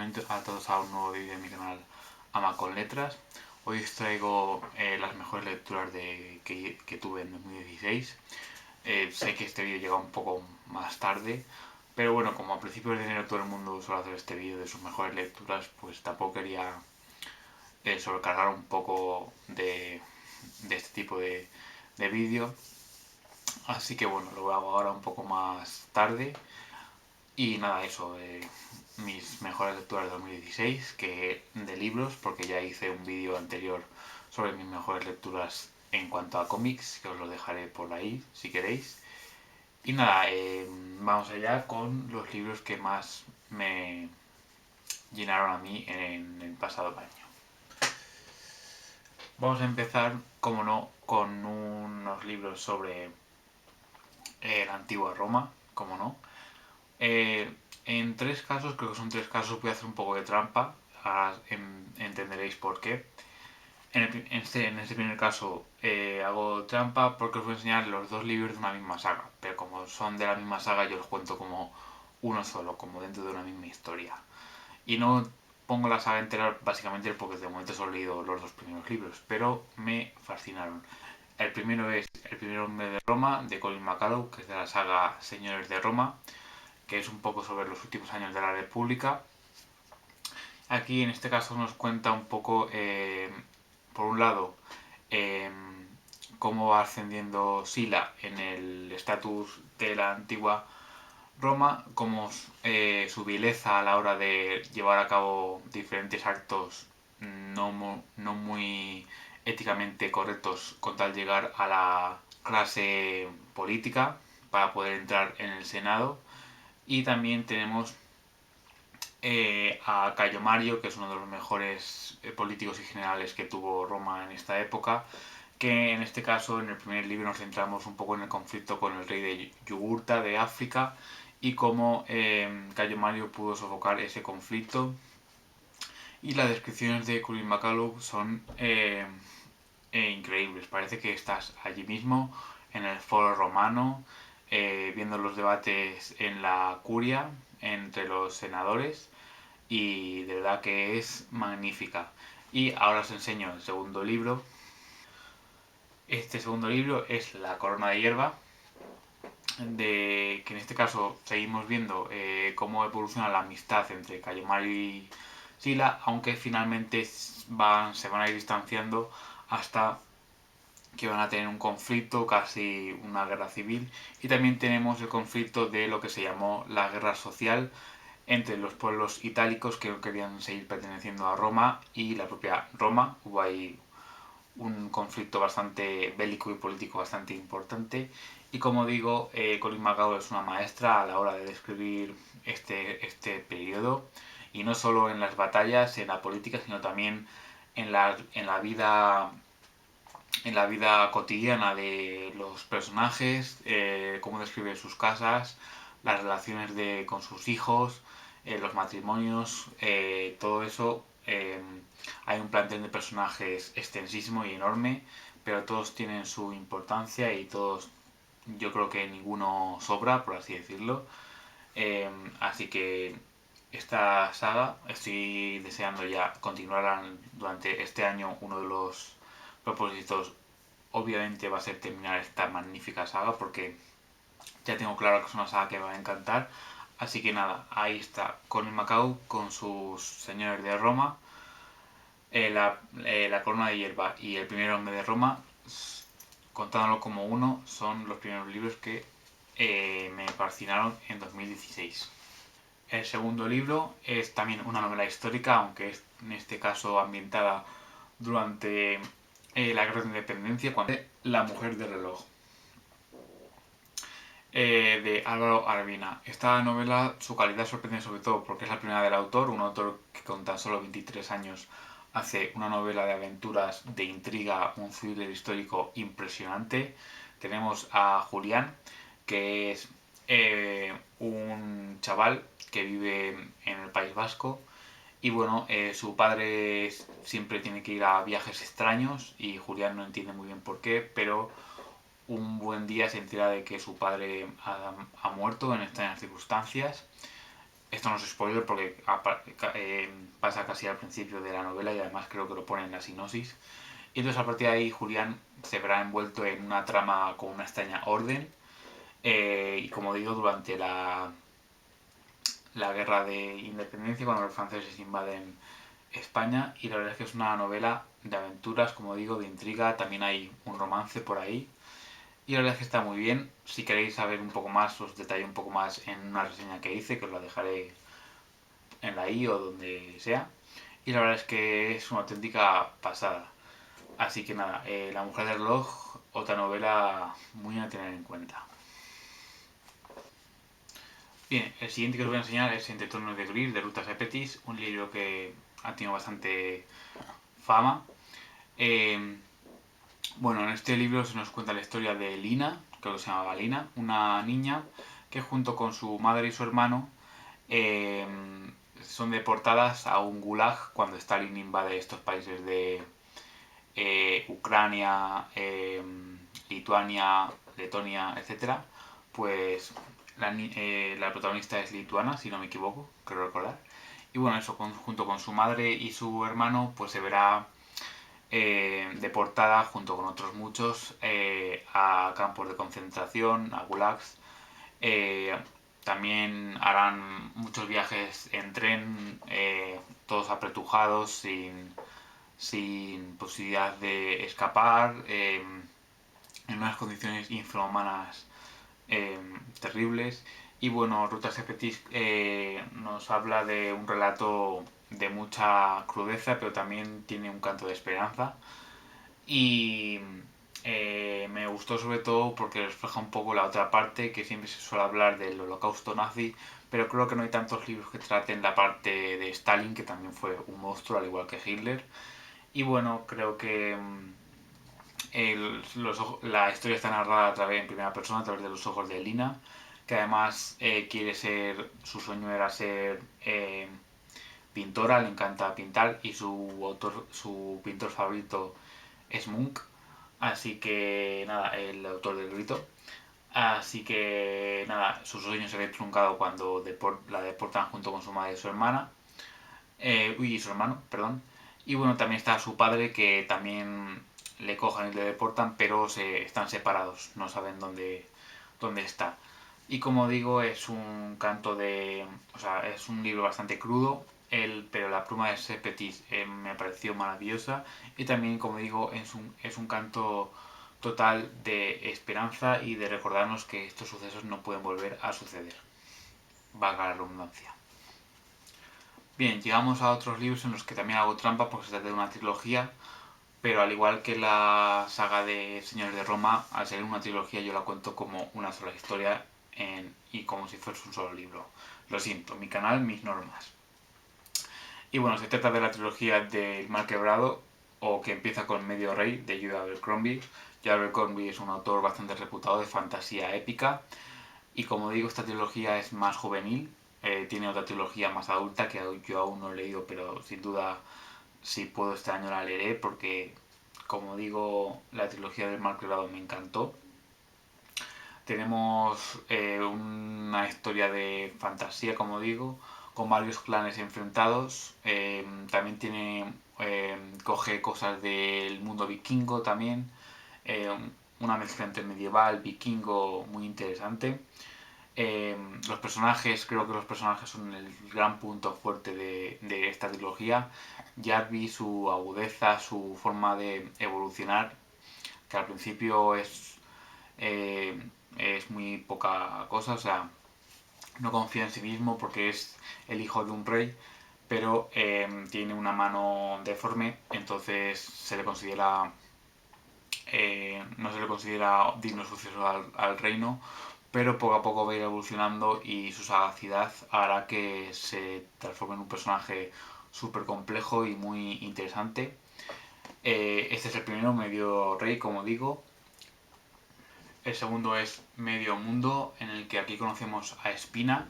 bienvenidos a todos a un nuevo vídeo de mi canal Ama con Letras. Hoy os traigo las mejores lecturas que tuve en 2016. Sé que este vídeo llega un poco más tarde, pero bueno, como a principios de enero todo el mundo suele hacer este vídeo de sus mejores lecturas, pues tampoco quería sobrecargar un poco de este tipo de vídeo. Así que bueno, lo hago ahora un poco más tarde. Y nada, eso, mis mejores lecturas de 2016, que de libros, porque ya hice un vídeo anterior sobre mis mejores lecturas en cuanto a cómics, que os lo dejaré por ahí si queréis. Y nada, vamos allá con los libros que más me llenaron a mí en el pasado año. Vamos a empezar, como no, con unos libros sobre la antigua Roma, como no. En tres casos, creo que son tres casos, voy a hacer un poco de trampa, ahora entenderéis por qué. En este primer caso hago trampa porque os voy a enseñar los dos libros de una misma saga, pero como son de la misma saga yo los cuento como uno solo, como dentro de una misma historia. Y no pongo la saga entera básicamente porque de momento solo he leído los dos primeros libros, pero me fascinaron. El primero es El primer hombre de Roma, de Colin McCullough, que es de la saga Señores de Roma, que es un poco sobre los últimos años de la República. Aquí en este caso nos cuenta un poco, por un lado, eh, cómo va ascendiendo Sila en el estatus de la antigua Roma, como su vileza a la hora de llevar a cabo diferentes actos no muy éticamente correctos con tal llegar a la clase política para poder entrar en el Senado. Y también tenemos a Cayo Mario, que es uno de los mejores políticos y generales que tuvo Roma en esta época, que en este caso en el primer libro nos centramos un poco en el conflicto con el rey de Yugurta de África y cómo Cayo Mario pudo sofocar ese conflicto. Y las descripciones de Colin McCullough son increíbles, parece que estás allí mismo en el foro romano, viendo los debates en la curia entre los senadores, y de verdad que es magnífica. Y ahora os enseño el segundo libro. Este segundo libro es La corona de hierba, que en este caso seguimos viendo cómo evoluciona la amistad entre Cayo Mario y Sila, aunque finalmente se van a ir distanciando hasta que van a tener un conflicto, casi una guerra civil. Y también tenemos el conflicto de lo que se llamó la guerra social entre los pueblos itálicos que no querían seguir perteneciendo a Roma y la propia Roma. Hubo ahí un conflicto bastante bélico y político bastante importante. Y como digo, Colin McCullough es una maestra a la hora de describir este periodo, y no solo en las batallas, en la política, sino también en la vida cotidiana de los personajes, cómo describe sus casas, las relaciones con sus hijos, los matrimonios, todo eso. Hay un plantel de personajes extensísimo y enorme, pero todos tienen su importancia y todos, yo creo que ninguno sobra, por así decirlo. Así que esta saga estoy deseando ya continuar durante este año. Uno de los propósitos obviamente va a ser terminar esta magnífica saga, porque ya tengo claro que es una saga que me va a encantar. Así que nada, ahí está Colin McCullough con sus Señores de Roma, la corona de hierba y el primer hombre de Roma, contándolo como uno, son los primeros libros que me fascinaron en 2016. El segundo libro es también una novela histórica, aunque es en este caso ambientada durante la Guerra de Independencia, cuando La mujer del reloj, de Álvaro Arbina. Esta novela, su calidad sorprende sobre todo porque es la primera del autor, un autor que con tan solo 23 años hace una novela de aventuras, de intriga, un thriller histórico impresionante. Tenemos a Julián, que es un chaval que vive en el País Vasco, y bueno, su padre siempre tiene que ir a viajes extraños y Julián no entiende muy bien por qué, pero un buen día se entera de que su padre ha muerto en extrañas circunstancias, Esto no es spoiler porque pasa casi al principio de la novela y además creo que lo pone en la sinopsis. Y entonces a partir de ahí Julián se verá envuelto en una trama con una extraña orden. Y como digo, durante la guerra de independencia, cuando los franceses invaden España. Y la verdad es que es una novela de aventuras, como digo, de intriga. También hay un romance por ahí. Y la verdad es que está muy bien. Si queréis saber un poco más, os detallo un poco más en una reseña que hice, que os la dejaré en la i o donde sea. Y la verdad es que es una auténtica pasada. Así que nada, La mujer del reloj, otra novela muy a tener en cuenta. Bien, el siguiente que os voy a enseñar es Entre tronos de gris, de Ruta Sepetys, un libro que ha tenido bastante fama. Eh, bueno, en este libro se nos cuenta la historia de Lina, creo que se llamaba Lina, una niña que junto con su madre y su hermano eh, son deportadas a un gulag cuando Stalin invade estos países de Ucrania, Lituania, Letonia, etcétera. Pues la protagonista es lituana, si no me equivoco, creo recordar. Y bueno, eso junto con su madre y su hermano, pues se verá deportada junto con otros muchos a campos de concentración, a gulags. Eh, También harán muchos viajes en tren, todos apretujados, sin posibilidad de escapar, en unas condiciones infrahumanas terribles. Y bueno, Ruta Sepetys nos habla de un relato de mucha crudeza, pero también tiene un canto de esperanza. Y me gustó sobre todo porque refleja un poco la otra parte, que siempre se suele hablar del holocausto nazi, pero creo que no hay tantos libros que traten la parte de Stalin, que también fue un monstruo, al igual que Hitler. Y bueno, creo que la historia está narrada en primera persona, a través de los ojos de Lina, que además su sueño era ser pintora, le encanta pintar y su pintor favorito es Munch, así que nada, el autor del grito. Así que nada, su sueño se ve truncado cuando la deportan junto con su madre y su hermana. Y su hermano, perdón. Y bueno, también está su padre que también le cojan y le deportan, pero están separados, no saben dónde está. Y como digo, es un canto de. O sea, es un libro bastante crudo, pero la pluma de Sepetys me pareció maravillosa. Y también, como digo, es un canto total de esperanza y de recordarnos que estos sucesos no pueden volver a suceder. Valga la redundancia. Bien, llegamos a otros libros en los que también hago trampa porque se trata de una trilogía, pero al igual que la saga de Señores de Roma, al ser una trilogía yo la cuento como una sola historia y como si fuese un solo libro. Lo siento, mi canal, mis normas. Y bueno, se trata de la trilogía del Mal Quebrado, o que empieza con Medio Rey, de Judd Abercrombie. Judd Abercrombie es un autor bastante reputado de fantasía épica, y como digo, esta trilogía es más juvenil. Tiene otra trilogía más adulta que yo aún no he leído, pero sin duda si puedo este año la leeré porque, como digo, la trilogía del Mal Quebrado me encantó. Tenemos una historia de fantasía, como digo, con varios clanes enfrentados. También coge cosas del mundo vikingo también. Eh, una mezcla entre medieval, vikingo, muy interesante. Eh, creo que los personajes son el gran punto fuerte de esta trilogía. Jarvis, su agudeza, su forma de evolucionar, que al principio eh, es muy poca cosa, o sea, no confía en sí mismo porque es el hijo de un rey, pero tiene una mano deforme, entonces no se le considera digno sucesor al reino, pero poco a poco va a ir evolucionando y su sagacidad hará que se transforme en un personaje súper complejo y muy interesante. Este es el primero, Medio Rey, como digo. El segundo es Medio Mundo, en el que aquí conocemos a Espina,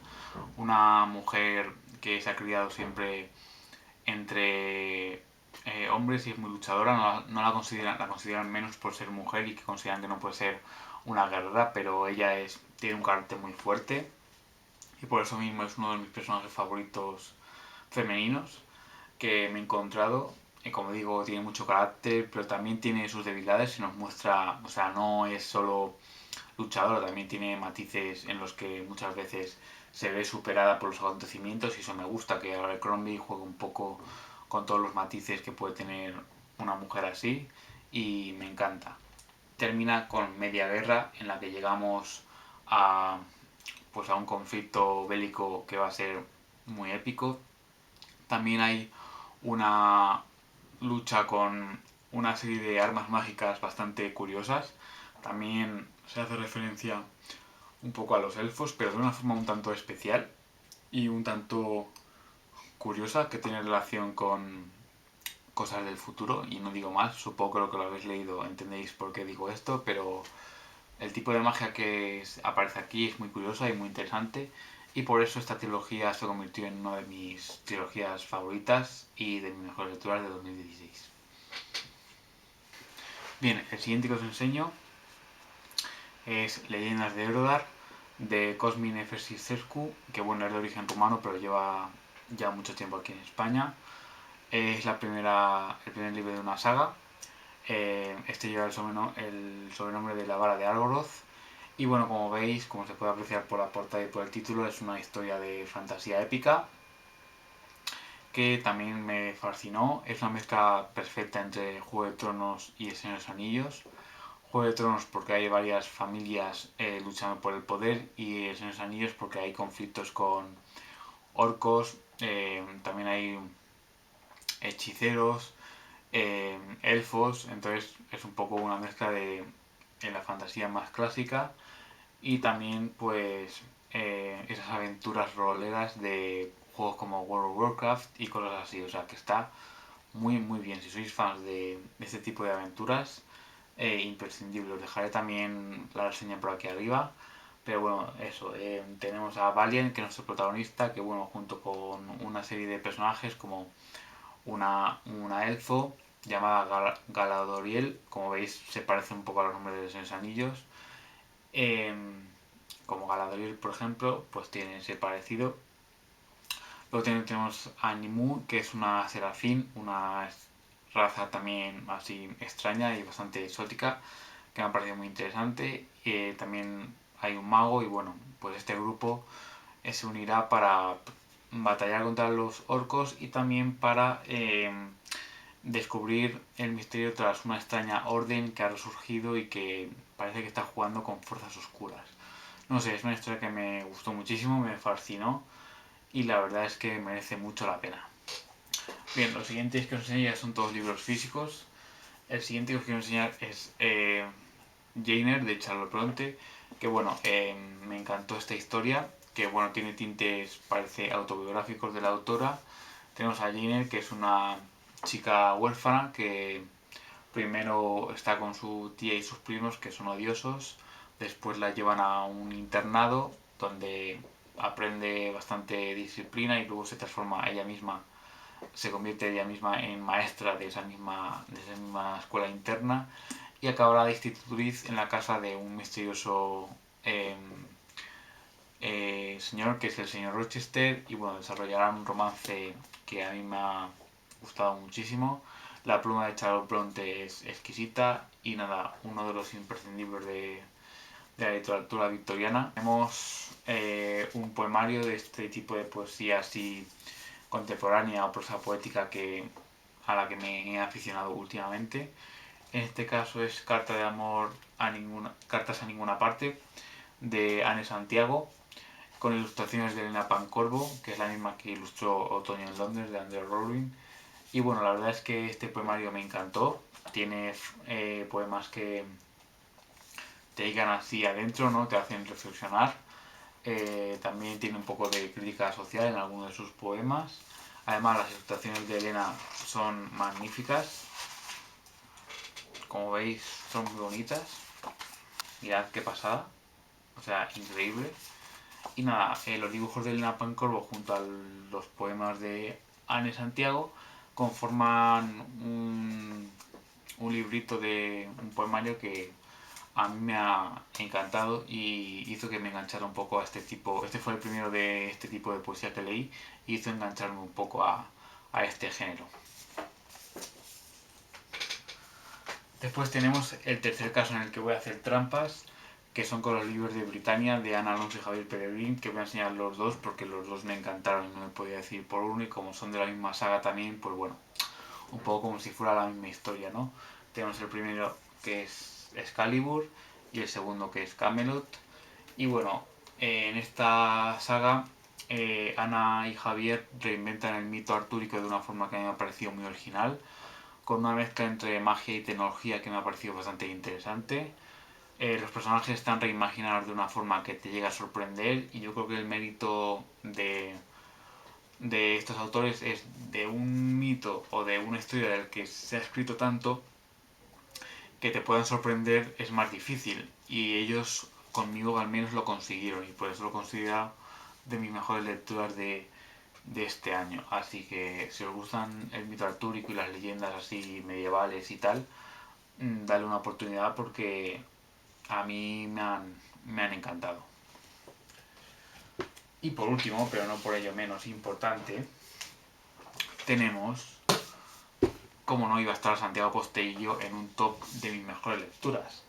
una mujer que se ha criado siempre entre hombres y es muy luchadora. No la consideran menos por ser mujer y que consideran que no puede ser una guerrera, pero ella tiene un carácter muy fuerte y por eso mismo es uno de mis personajes favoritos femeninos que me he encontrado. Y como digo, tiene mucho carácter, pero también tiene sus debilidades y nos muestra, o sea, no es solo luchadora, también tiene matices en los que muchas veces se ve superada por los acontecimientos y eso me gusta, que Abercrombie juegue un poco con todos los matices que puede tener una mujer así y me encanta. Termina con media guerra en la que llegamos a, pues a un conflicto bélico que va a ser muy épico. También hay una lucha con una serie de armas mágicas bastante curiosas. También se hace referencia un poco a los elfos, pero de una forma un tanto especial y un tanto curiosa que tiene relación con cosas del futuro. Y no digo más, supongo que lo que lo habéis leído entendéis por qué digo esto, pero el tipo de magia que aparece aquí es muy curiosa y muy interesante. Y por eso esta trilogía se convirtió en una de mis trilogías favoritas y de mis mejores lecturas de 2016. Bien, el siguiente que os enseño es Leyendas de Erodar de Cosmin Efesisescu, que bueno, es de origen rumano, pero lleva ya mucho tiempo aquí en España. Es el primer libro de una saga. Este lleva el sobrenombre de La Vara de Argoroth. Y bueno, como veis, como se puede apreciar por la portada y por el título, es una historia de fantasía épica que también me fascinó. Es una mezcla perfecta entre Juego de Tronos y El Señor de los Anillos. Juego de Tronos porque hay varias familias luchando por el poder y El Señor de los Anillos porque hay conflictos con orcos, también hay hechiceros, elfos, entonces es un poco una mezcla de la fantasía más clásica y también pues esas aventuras roleras de juegos como World of Warcraft y cosas así, o sea que está muy bien. Si sois fans de este tipo de aventuras, imprescindible. Os dejaré también la reseña por aquí arriba. Pero bueno, eso, tenemos a Valiant, que es nuestro protagonista, que bueno, junto con una serie de personajes como una elfo llamada Galadoriel, como veis se parece un poco a los nombres de los anillos, eh, como Galadriel, por ejemplo, pues tiene ese parecido. Luego tenemos a Nimue, que es una serafín, una raza también así extraña y bastante exótica, que me ha parecido muy interesante. También hay un mago y bueno, pues este grupo se unirá para batallar contra los orcos y también para descubrir el misterio tras una extraña orden que ha resurgido y que parece que está jugando con fuerzas oscuras. No sé, es una historia que me gustó muchísimo, me fascinó y la verdad es que merece mucho la pena. Bien, los siguientes que os enseño ya son todos libros físicos. El siguiente que os quiero enseñar es Jainer de Charlotte Bronte, que bueno, me encantó esta historia, que bueno, tiene tintes, parece, autobiográficos de la autora. Tenemos a Jainer, que es una chica huérfana que primero está con su tía y sus primos, que son odiosos, después la llevan a un internado donde aprende bastante disciplina y luego se transforma ella misma, se convierte ella misma en maestra de esa misma escuela interna y acabará de institutriz en la casa de un misterioso eh, señor que es el señor Rochester y bueno, desarrollarán un romance que a mí me ha gustado muchísimo. La pluma de Charlotte Bronte es exquisita y nada, uno de los imprescindibles de la literatura victoriana. Tenemos un poemario de este tipo de poesía así contemporánea o prosa poética a la que me he aficionado últimamente. En este caso es Cartas a ninguna parte de Anne Santiago con ilustraciones de Elena Pancorbo, que es la misma que ilustró Otoño en Londres de Andrew Rowling. Y bueno, la verdad es que este poemario me encantó. Tiene poemas que te llegan así adentro, ¿no? Te hacen reflexionar. También tiene un poco de crítica social en algunos de sus poemas. Además, las ilustraciones de Elena son magníficas. Como veis, son muy bonitas. Mirad qué pasada. O sea, increíble. Y nada, los dibujos de Elena Pancorbo junto a los poemas de Anne Santiago conforman un librito de un poemario que a mí me ha encantado y hizo que me enganchara un poco a este tipo. Este fue el primero de este tipo de poesía que leí y hizo engancharme un poco a este género. Después tenemos el tercer caso en el que voy a hacer trampas, que son con los libros de Britannia de Ana Alonso y Javier Peregrín, que voy a enseñar los dos porque los dos me encantaron y no me podía decir por uno, y como son de la misma saga también, pues bueno, un poco como si fuera la misma historia, ¿no? Tenemos el primero que es Excalibur y el segundo que es Camelot. Y bueno, en esta saga Ana y Javier reinventan el mito artúrico de una forma que a mí me ha parecido muy original, con una mezcla entre magia y tecnología que me ha parecido bastante interesante. Los personajes están reimaginados de una forma que te llega a sorprender, y yo creo que el mérito de estos autores es de un mito o de una historia del que se ha escrito tanto que te puedan sorprender es más difícil, y ellos conmigo al menos lo consiguieron, y por eso lo considero de mis mejores lecturas de este año. Así que si os gustan el mito artúrico y las leyendas así medievales y tal, dale una oportunidad porque a mí me han encantado. Y por último, pero no por ello menos importante, tenemos, como no iba a estar, Santiago Posteguillo en un top de mis mejores lecturas.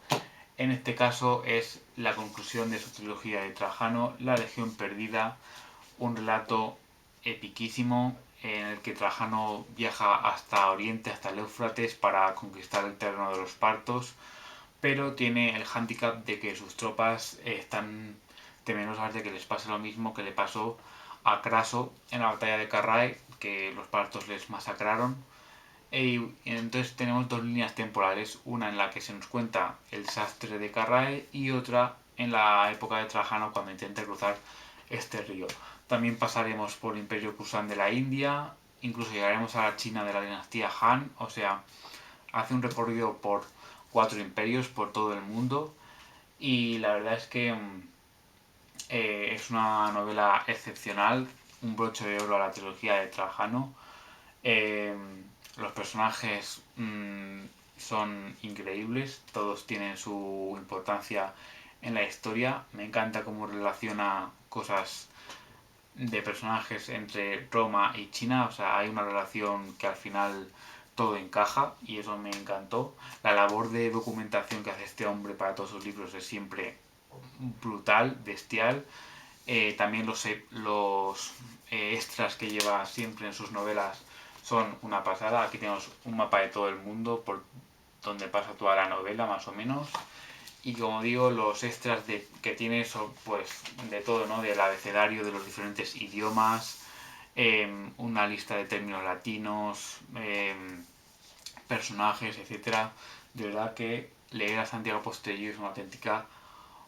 En este caso es la conclusión de su trilogía de Trajano, La Legión Perdida, un relato epiquísimo en el que Trajano viaja hasta Oriente, hasta el Éufrates, para conquistar el terreno de los partos, pero tiene el hándicap de que sus tropas están temerosas de que les pase lo mismo que le pasó a Craso en la batalla de Carrae, que los partos les masacraron. Y entonces tenemos dos líneas temporales, una en la que se nos cuenta el desastre de Carrae y otra en la época de Trajano, cuando intenta cruzar este río. También pasaremos por el Imperio Kushan de la India, incluso llegaremos a la China de la dinastía Han, o sea, hace un recorrido por 4 imperios, por todo el mundo, y la verdad es que es una novela excepcional, un broche de oro a la trilogía de Trajano. Eh, los personajes son increíbles, todos tienen su importancia en la historia. Me encanta cómo relaciona cosas de personajes entre Roma y China, o sea, hay una relación que al final todo encaja y eso me encantó. La labor de documentación que hace este hombre para todos sus libros es siempre brutal, bestial. También los extras que lleva siempre en sus novelas son una pasada. Aquí tenemos un mapa de todo el mundo por donde pasa toda la novela, más o menos. Y como digo, los extras que tiene son pues de todo, ¿no? Del abecedario de los diferentes idiomas, una lista de términos latinos, personajes, etcétera. De verdad que leer a Santiago Posteguillo es una auténtica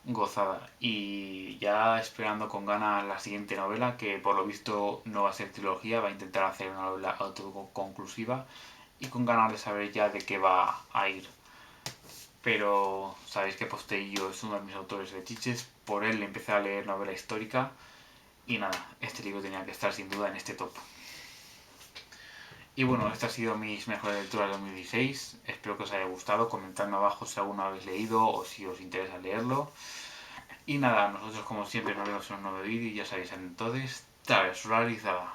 gozada. Y ya esperando con ganas la siguiente novela, que por lo visto no va a ser trilogía, va a intentar hacer una novela autoconclusiva, y con ganas de saber ya de qué va a ir. Pero sabéis que Posteguillo es uno de mis autores de chiches, por él empecé a leer novela histórica, y nada, este libro tenía que estar sin duda en este top. Y bueno, estas han sido mis mejores lecturas de 2016. Espero que os haya gustado. Comentadme abajo si alguno habéis leído o si os interesa leerlo. Y nada, nosotros como siempre nos vemos en un nuevo vídeo y ya sabéis entonces, travesura realizada.